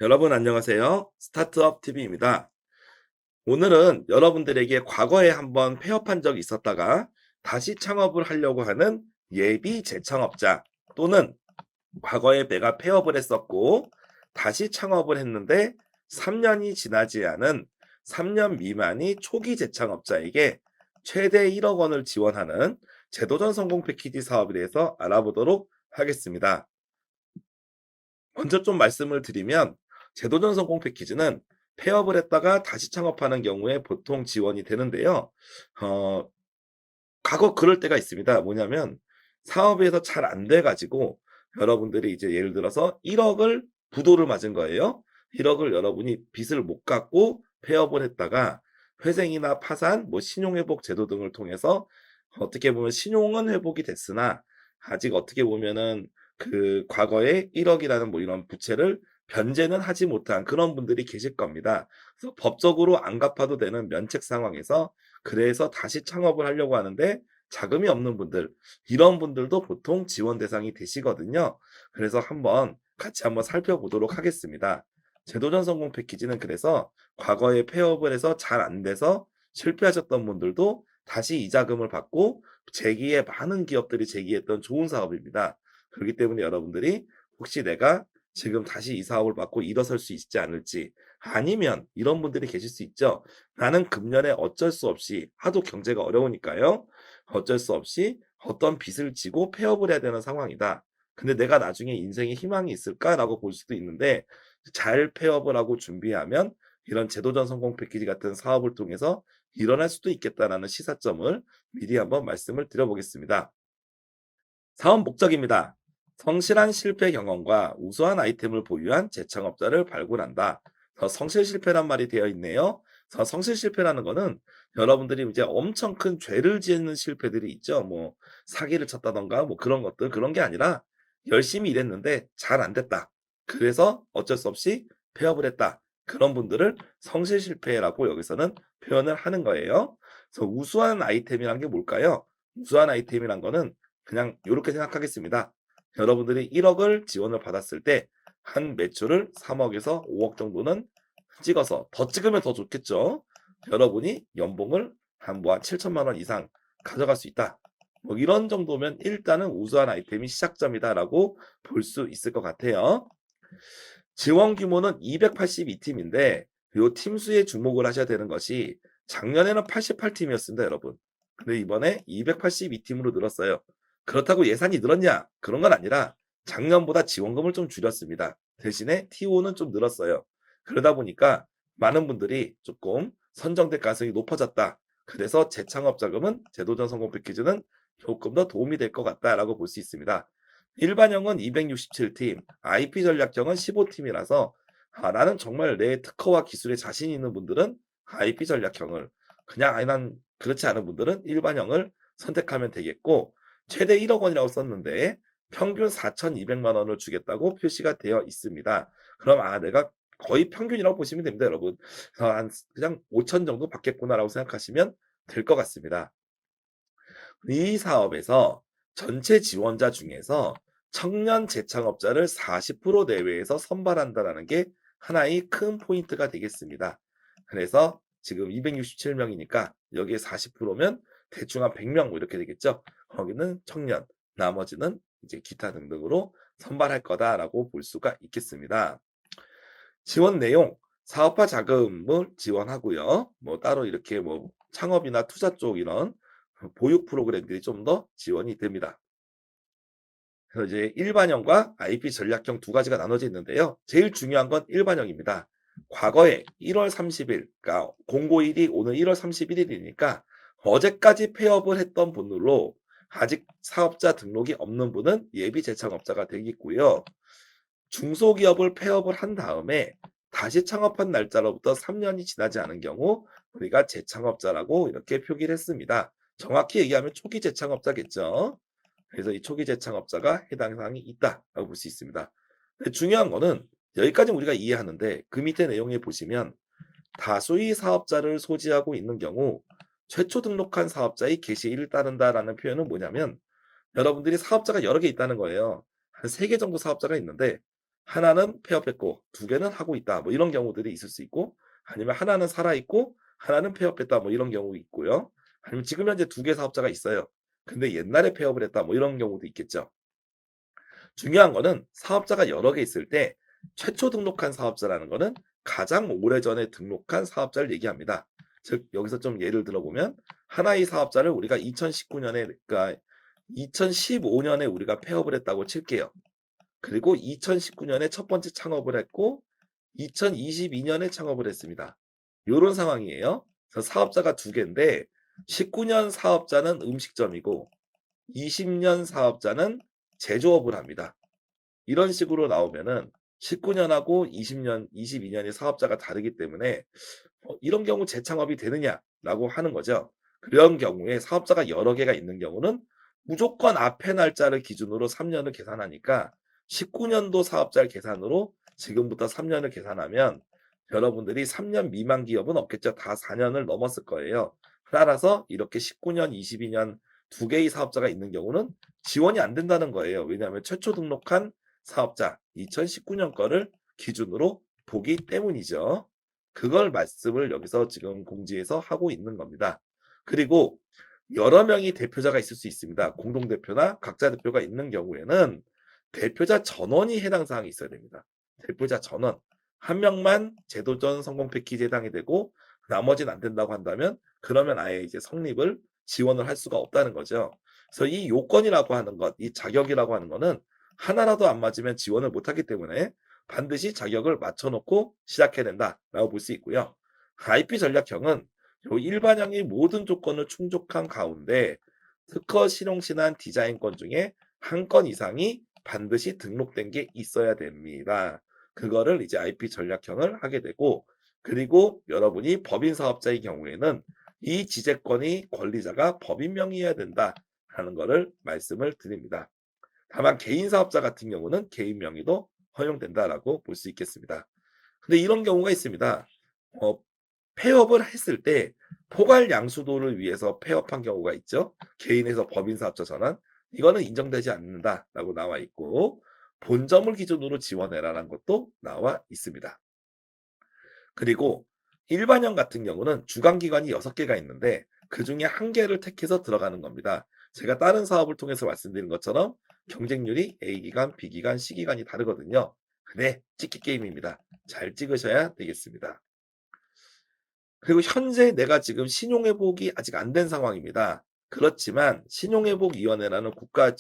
여러분 안녕하세요. 스타트업 TV입니다. 오늘은 여러분들에게 과거에 한번 폐업한 적이 있었다가 다시 창업을 하려고 하는 예비 재창업자 또는 과거에 내가 폐업을 했었고 다시 창업을 했는데 3년이 지나지 않은 3년 미만이 초기 재창업자에게 최대 1억 원을 지원하는 제도전 성공 패키지 사업에 대해서 알아보도록 하겠습니다. 먼저 좀 말씀을 드리면 제도전 성공 패키지는 폐업을 했다가 다시 창업하는 경우에 보통 지원이 되는데요. 어 과거 그럴 때가 있습니다. 뭐냐면 사업에서 잘 안 돼 가지고 여러분들이 이제 예를 들어서 1억을 부도를 맞은 거예요. 1억을 여러분이 빚을 못 갚고 폐업을 했다가 회생이나 파산, 뭐 신용회복 제도 등을 통해서 어떻게 보면 신용은 회복이 됐으나 아직 어떻게 보면은 그 과거에 1 억이라는 뭐 이런 부채를 변제는 하지 못한 그런 분들이 계실 겁니다. 그래서 법적으로 안 갚아도 되는 면책 상황에서 그래서 다시 창업을 하려고 하는데 자금이 없는 분들, 이런 분들도 보통 지원 대상이 되시거든요. 그래서 같이 한번 살펴보도록 하겠습니다. 제도전 성공 패키지는 그래서 과거에 폐업을 해서 잘 안 돼서 실패하셨던 분들도 다시 이자금을 받고 재기에 많은 기업들이 제기했던 좋은 사업입니다. 그렇기 때문에 여러분들이 혹시 내가 지금 다시 이 사업을 받고 일어설 수 있지 않을지, 아니면 이런 분들이 계실 수 있죠. 나는 금년에 어쩔 수 없이 하도 경제가 어려우니까요. 어쩔 수 없이 어떤 빚을 지고 폐업을 해야 되는 상황이다. 근데 '내가 나중에 인생에 희망이 있을까?'라고 볼 수도 있는데 잘 폐업을 하고 준비하면 이런 제도전 성공 패키지 같은 사업을 통해서 일어날 수도 있겠다라는 시사점을 미리 한번 말씀을 드려 보겠습니다. 사업 목적입니다. 성실한 실패 경험과 우수한 아이템을 보유한 재창업자를 발굴한다. 성실 실패란 말이 되어 있네요. 성실 실패라는 거는 여러분들이 이제 엄청 큰 죄를 지는 실패들이 있죠. 뭐 사기를 쳤다던가 뭐 그런 것들, 그런 게 아니라 열심히 일했는데 잘 안 됐다. 그래서 어쩔 수 없이 폐업을 했다. 그런 분들을 성실 실패라고 여기서는 표현을 하는 거예요. 그래서 우수한 아이템이란 게 뭘까요? 우수한 아이템이란 거는 그냥 요렇게 생각하겠습니다. 여러분들이 1억을 지원을 받았을 때 한 매출을 3억 에서 5억 정도는 찍어서, 더 찍으면 더 좋겠죠. 여러분이 연봉을 한 뭐 한 7천만 원 이상 가져갈 수 있다. 뭐 이런 정도면 일단은 우수한 아이템이 시작점이다라고 볼 수 있을 것 같아요. 지원 규모는 282 팀인데 요 팀 수에 주목을 하셔야 되는 것이 작년에는 88 팀이었습니다, 여러분. 근데 이번에 282 팀으로 늘었어요. 그렇다고 예산이 늘었냐? 그런 건 아니라 작년보다 지원금을 좀 줄였습니다. 대신에 TO는 좀 늘었어요. 그러다 보니까 많은 분들이 조금 선정될 가능성이 높아졌다. 그래서 재창업 자금은 제도전 성공 패키지는 조금 더 도움이 될 것 같다라고 볼 수 있습니다. 일반형은 267 팀, IP 전략형은 15 팀이라서 나는 정말 내 특허와 기술에 자신 있는 분들은 IP 전략형을, 그냥 아니 난 그렇지 않은 분들은 일반형을 선택하면 되겠고, 최대 1억 원이라고 썼는데 평균 4,200만 원을 주겠다고 표시가 되어 있습니다. 그럼 내가 거의 평균이라고 보시면 됩니다, 여러분. 그래서 한 그냥 5천 정도 받겠구나라고 생각하시면 될 것 같습니다. 이 사업에서 전체 지원자 중에서 청년 재창업자를 40% 내외에서 선발한다라는 게 하나의 큰 포인트가 되겠습니다. 그래서 지금 267 명이니까 여기에 40%면 대충 한 100명 뭐 이렇게 되겠죠. 거기는 청년, 나머지는 이제 기타 등등으로 선발할 거다라고 볼 수가 있겠습니다. 지원 내용, 사업화 자금을 지원하고요. 뭐 따로 이렇게 뭐 창업이나 투자 쪽 이런 보육 프로그램들이 좀 더 지원이 됩니다. 그래서 이제 일반형과 IP 전략형 두 가지가 나눠져 있는데요. 제일 중요한 건 일반형입니다. 과거에 1월 30일, 그러니까 공고일이 오늘 1월 31 일이니까 어제까지 폐업을 했던 분으로 아직 사업자 등록이 없는 분은 예비 재창업자가 되겠고요. 중소기업을 폐업을 한 다음에 다시 창업한 날짜로부터 3 년이 지나지 않은 경우 우리가 재창업자라고 이렇게 표기를 했습니다. 정확히 얘기하면 초기 재창업자겠죠. 그래서 이 초기 재창업자가 해당 사항이 있다라고 볼 수 있습니다. 근데 중요한 거는 여기까지는 우리가 이해하는데 그 밑에 내용에 보시면 다수의 사업자를 소지하고 있는 경우 최초 등록한 사업자의 개시일을 따른다라는 표현은 뭐냐면 여러분들이 사업자가 여러 개 있다는 거예요. 한 3개 정도 사업자가 있는데 하나는 폐업했고 두 개는 하고 있다. 뭐 이런 경우들이 있을 수 있고 아니면 하나는 살아있고 하나는 폐업했다. 뭐 이런 경우 있고요. 아니면 지금 현재 두 개 사업자가 있어요. 근데 옛날에 폐업을 했다. 뭐 이런 경우도 있겠죠. 중요한 거는 사업자가 여러 개 있을 때 최초 등록한 사업자라는 거는 가장 오래전에 등록한 사업자를 얘기합니다. 즉 여기서 좀 예를 들어보면 하나의 사업자를 우리가 2019년에 그러니까 2015년에 우리가 폐업을 했다고 칠게요. 그리고 2019년에 첫 번째 창업을 했고 2022년에 창업을 했습니다. 요런 상황이에요. 그래서 사업자가 두 개인데 19년 사업자는 음식점이고 20년 사업자는 제조업을 합니다. 이런 식으로 나오면은 19년하고 20년, 22년의 사업자가 다르기 때문에 이런 경우 재창업이 되느냐라고 하는 거죠. 그런 경우에 사업자가 여러 개가 있는 경우는 무조건 앞에 날짜를 기준으로 3년을 계산하니까 19년도 사업자를 계산으로 지금부터 3년을 계산하면 여러분들이 3년 미만 기업은 없겠죠. 다 4년을 넘었을 거예요. 따라서 이렇게 19년, 22년 두 개의 사업자가 있는 경우는 지원이 안 된다는 거예요. 왜냐하면 최초 등록한 사업자 2019년 거를 기준으로 보기 때문이죠. 그걸 말씀을 여기서 지금 공지에서 하고 있는 겁니다. 그리고 여러 명이 대표자가 있을 수 있습니다. 공동대표나 각자 대표가 있는 경우에는 대표자 전원이 해당 사항이 있어야 됩니다. 대표자 전원. 한 명만 제도전 성공 패키지에 해당이 되고 나머지는 안 된다고 한다면 그러면 아예 이제 성립을 지원을 할 수가 없다는 거죠. 그래서 이 요건이라고 하는 것, 이 자격이라고 하는 거는 하나라도 안 맞으면 지원을 못하기 때문에 반드시 자격을 맞춰놓고 시작해야 된다라고 볼 수 있고요. IP 전략형은 요 일반형이 모든 조건을 충족한 가운데 특허 실용신안 디자인권 중에 한 건 이상이 반드시 등록된 게 있어야 됩니다. 그거를 이제 IP 전략형을 하게 되고 그리고 여러분이 법인 사업자의 경우에는 이 지재권의 권리자가 법인 명의여야 된다라는 거를 말씀을 드립니다. 다만 개인 사업자 같은 경우는 개인 명의도 허용된다라고 볼 수 있겠습니다. 근데 이런 경우가 있습니다. 어, 폐업을 했을 때 포괄 양수도를 위해서 폐업한 경우가 있죠. 개인에서 법인 사업자 전환. 이거는 인정되지 않는다라고 나와 있고 본점을 기준으로 지원해라라는 것도 나와 있습니다. 그리고 일반형 같은 경우는 주관기관이 6개가 있는데 그중에 한 개를 택해서 들어가는 겁니다. 제가 다른 사업을 통해서 말씀드린 것처럼 경쟁률이 A기관, B기관, C기관이 다르거든요. 근데 찍기 게임입니다. 잘 찍으셔야 되겠습니다. 그리고 현재 내가 지금 신용회복이 아직 안 된 상황입니다. 그렇지만 신용회복위원회라는 국가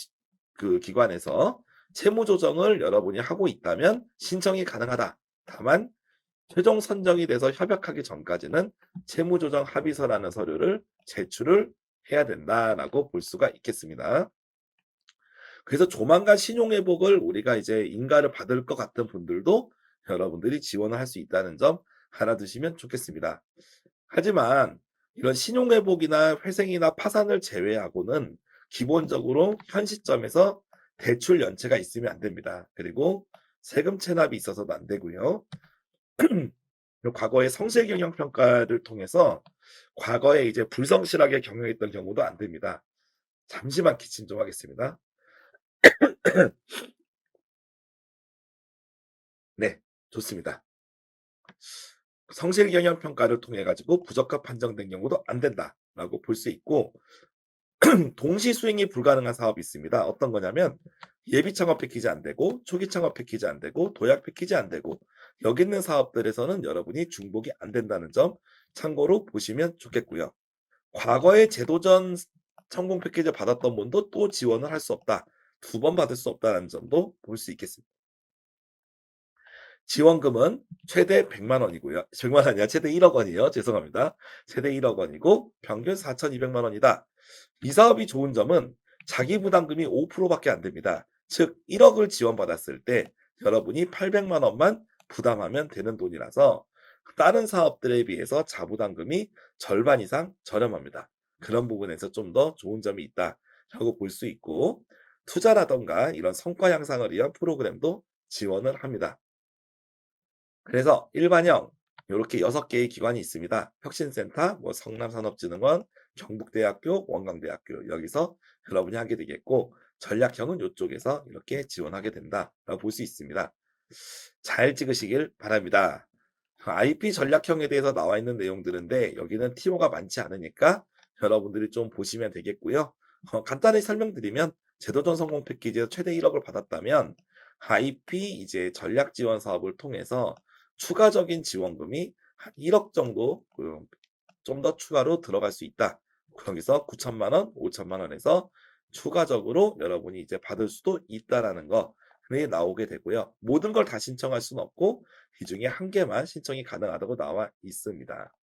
그 기관에서 채무조정을 여러분이 하고 있다면 신청이 가능하다. 다만 최종 선정이 돼서 협약하기 전까지는 채무조정 합의서라는 서류를 제출을 해야 된다라고 볼 수가 있겠습니다. 그래서 조만간 신용회복을 우리가 이제 인가를 받을 것 같은 분들도 여러분들이 지원을 할 수 있다는 점 알아두시면 좋겠습니다. 하지만 이런 신용회복이나 회생이나 파산을 제외하고는 기본적으로 현 시점에서 대출 연체가 있으면 안 됩니다. 그리고 세금 체납이 있어서도 안 되고요. 과거의 성실 경영 평가를 통해서 과거에 이제 불성실하게 경영했던 경우도 안 됩니다. 잠시만 기침 좀 하겠습니다. 네, 좋습니다. 성실 경영 평가를 통해 가지고 부적합 판정된 경우도 안 된다라고 볼 수 있고 동시 수행이 불가능한 사업이 있습니다. 어떤 거냐면 예비 창업 패키지 안 되고 초기 창업 패키지 안 되고 도약 패키지 안 되고 여기 있는 사업들에서는 여러분이 중복이 안 된다는 점 참고로 보시면 좋겠고요. 과거에 제도전 성공 패키지 받았던 분도 또 지원을 할 수 없다. 2번 받을 수 없다는 점도 볼 수 있겠습니다. 지원금은 최대 100만 원이고요. 100만 원 아니라 최대 1억 원이요. 죄송합니다. 최대 1억 원이고 평균 4,200만 원이다. 이 사업이 좋은 점은 자기 부담금이 5%밖에 안 됩니다. 즉 1억을 지원받았을 때 여러분이 800만 원만 부담하면 되는 돈이라서 다른 사업들에 비해서 자부담금이 절반 이상 저렴합니다. 그런 부분에서 좀 더 좋은 점이 있다라고 볼 수 있고 투자라던가 이런 성과 향상을 위한 프로그램도 지원을 합니다. 그래서 일반형 요렇게 6개의 기관이 있습니다. 혁신센터, 뭐 성남산업진흥원, 경북대학교, 원광대학교 여기서 여러분이 하게 되겠고 전략형은 요쪽에서 이렇게 지원하게 된다라고 볼 수 있습니다. 잘 찍으시길 바랍니다. IP 전략형에 대해서 나와 있는 내용들인데 여기는 TO가 많지 않으니까 여러분들이 좀 보시면 되겠고요. 간단히 설명드리면 제도전 성공 패키지에서 최대 1억을 받았다면 IP 이제 전략 지원 사업을 통해서 추가적인 지원금이 한 1억 정도 좀 더 추가로 들어갈 수 있다. 거기서 9천만 원, 5천만 원에서 추가적으로 여러분이 이제 받을 수도 있다라는 거 나오게 되고요. 모든 걸 다 신청할 수는 없고 이 중에 한 개만 신청이 가능하다고 나와 있습니다.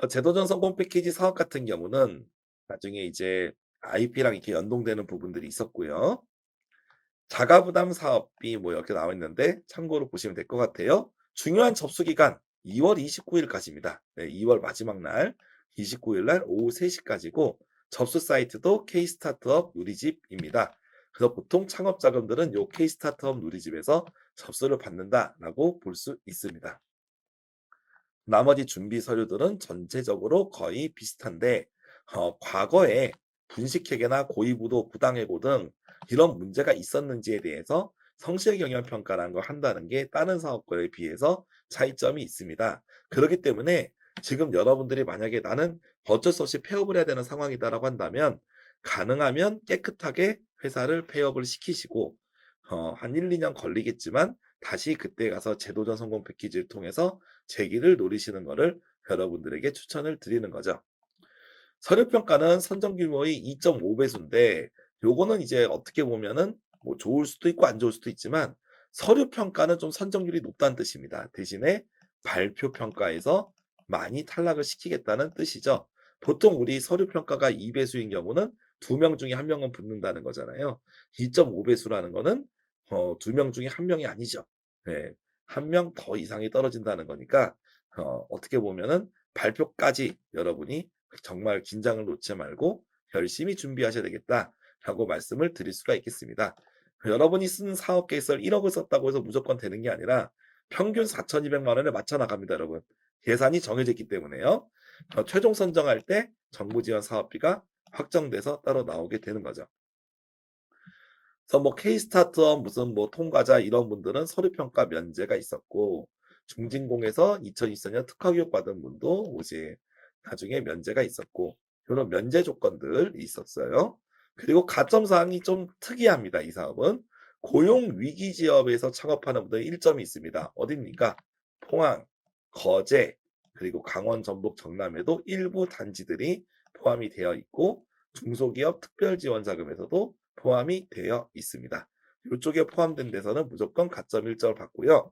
제도전 성공 패키지 사업 같은 경우는 나중에 이제 IP랑 이렇게 연동되는 부분들이 있었고요. 자가부담 사업비 뭐 이렇게 나와 있는데 참고로 보시면 될 것 같아요. 중요한 접수 기간 2월 29일까지입니다. 네, 2월 마지막 날 29일 날 오후 3시까지고 접수 사이트도 K스타트업 누리집입니다. 그래서 보통 창업 자금들은 요 K스타트업 누리집에서 접수를 받는다라고 볼 수 있습니다. 나머지 준비 서류들은 전체적으로 거의 비슷한데 과거에 분식회계나 고의부도, 부당해고 등 이런 문제가 있었는지에 대해서 성실 경영 평가라는 걸 한다는 게 다른 사업과에 비해서 차이점이 있습니다. 그렇기 때문에 지금 여러분들이 만약에 나는 어쩔 수 없이 폐업을 해야 되는 상황이다라고 한다면 가능하면 깨끗하게 회사를 폐업을 시키시고 한 1, 2년 걸리겠지만 다시 그때 가서 제도전 성공 패키지를 통해서 재기를 노리시는 것을 여러분들에게 추천을 드리는 거죠. 서류평가는 선정 규모의 2.5배수인데 요거는 이제 어떻게 보면은 뭐 좋을 수도 있고 안 좋을 수도 있지만 서류평가는 좀 선정률이 높다는 뜻입니다. 대신에 발표평가에서 많이 탈락을 시키겠다는 뜻이죠. 보통 우리 서류평가가 2배수인 경우는 2명 중에 1명은 붙는다는 거잖아요. 2.5배수라는 거는 2명 중에 1명이 아니죠. 네. 1명 더 이상이 떨어진다는 거니까 어떻게 보면은 발표까지 여러분이 정말 긴장을 놓지 말고 열심히 준비하셔야 되겠다라고 말씀을 드릴 수가 있겠습니다. 여러분이 쓴 사업 계획서를 1억을 썼다고 해서 무조건 되는 게 아니라 평균 4,200만 원을 맞춰 나갑니다, 여러분. 예산이 정해져 있기 때문에요. 최종 선정할 때 정부 지원 사업비가 확정돼서 따로 나오게 되는 거죠. 그래서 뭐 K스타트업 무슨 뭐 통과자 이런 분들은 서류평가 면제가 있었고 중진공에서 2024년 특화교육 받은 분도 이제 나중에 면제가 있었고 이런 면제 조건들이 있었어요. 그리고 가점 사항이 좀 특이합니다. 이 사업은 고용 위기 지역에서 창업하는 분들 1점이 있습니다. 어디입니까? 포항, 거제, 그리고 강원, 전북, 전남에도 일부 단지들이 포함이 되어 있고 중소기업 특별지원자금에서도 포함이 되어 있습니다. 이쪽에 포함된 데서는 무조건 가점 1점을 받고요.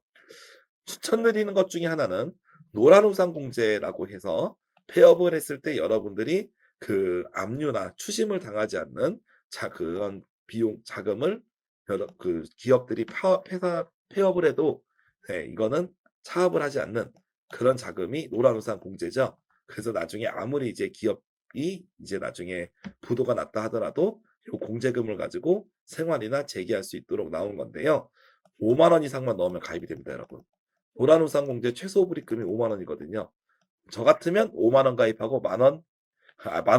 추천드리는 것 중에 하나는 노란우산공제라고 해서 폐업을 했을 때 여러분들이 그 압류나 추심을 당하지 않는 그런 비용 자금을 그 기업들이 회사 폐업을 해도 이거는 차압을 하지 않는 그런 자금이 노란우산공제죠. 그래서 나중에 아무리 이제 기업이 이제 나중에 부도가 났다 하더라도 이 공제금을 가지고 생활이나 재기할 수 있도록 나온 건데요. 5만 원 이상만 넣으면 가입이 됩니다, 여러분. 노란우산공제 최소 불입금이 5만 원이거든요. 저 같으면 5만 원 가입하고 만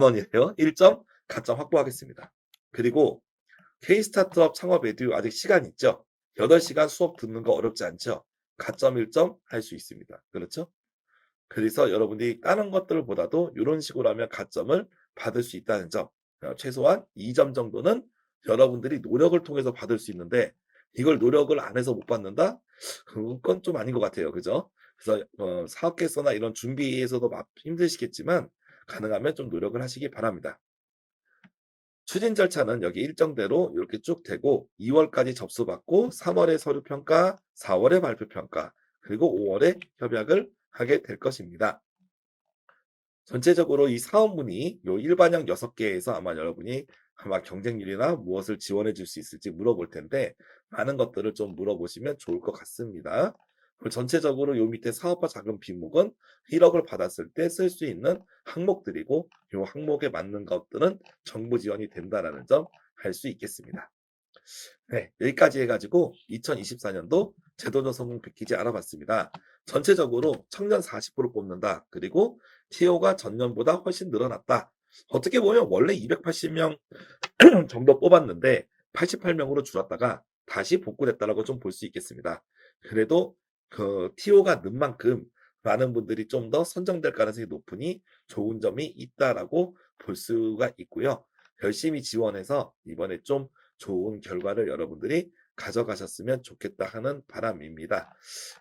원이래요. 1점 가점 확보하겠습니다. 그리고 K스타트업 창업 에듀 아직 시간 있죠? 8시간 수업 듣는 거 어렵지 않죠? 가점 1점 할 수 있습니다. 그렇죠? 그래서 여러분들이 다른 것들보다도 이런 식으로 하면 가점을 받을 수 있다는 점. 최소한 2점 정도는 여러분들이 노력을 통해서 받을 수 있는데 이걸 노력을 안 해서 못 받는다? 그건 좀 아닌 것 같아요. 그죠? 그래서 사업계획서나 이런 준비에서도 힘드시겠지만 가능하면 좀 노력을 하시기 바랍니다. 추진 절차는 여기 일정대로 이렇게 쭉 되고 2월까지 접수받고 3월에 서류평가, 4월에 발표평가, 그리고 5월에 협약을 하게 될 것입니다. 전체적으로 이 사업문이 요 일반형 6개에서 아마 여러분이 아마 경쟁률이나 무엇을 지원해 줄 수 있을지 물어볼 텐데 많은 것들을 좀 물어보시면 좋을 것 같습니다. 그리고 전체적으로 요 밑에 사업화 자금 비목은 1억을 받았을 때 쓸 수 있는 항목들이고 요 항목에 맞는 것들은 정부 지원이 된다라는 점 알 수 있겠습니다. 네, 여기까지 해가지고 2024년도 제도전 성공 패키지 알아봤습니다. 전체적으로 청년 40% 뽑는다. 그리고 TO가 전년보다 훨씬 늘어났다. 어떻게 보면 원래 280명 정도 뽑았는데 88명으로 줄었다가 다시 복구됐다라고 좀 볼 수 있겠습니다. 그래도 그 TO가 는 만큼 많은 분들이 좀 더 선정될 가능성이 높으니 좋은 점이 있다라고 볼 수가 있고요. 열심히 지원해서 이번에 좀 좋은 결과를 여러분들이 가져가셨으면 좋겠다 하는 바람입니다.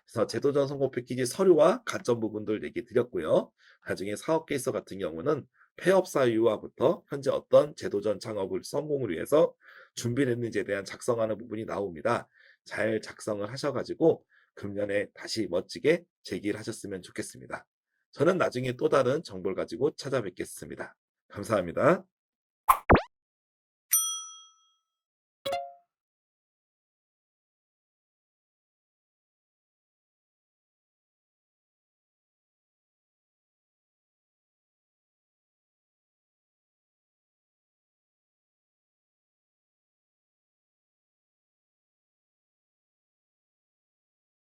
그래서 제도전 선고 패키지 서류와 가점 부분들 얘기 드렸고요. 나중에 사업 케이스 같은 경우는 폐업 사유와부터 현재 어떤 제도전 창업을 성공을 위해서 준비를 했는지에 대한 작성하는 부분이 나옵니다. 잘 작성을 하셔가지고 금년에 다시 멋지게 제기를 하셨으면 좋겠습니다. 저는 나중에 또 다른 정보를 가지고 찾아뵙겠습니다. 감사합니다.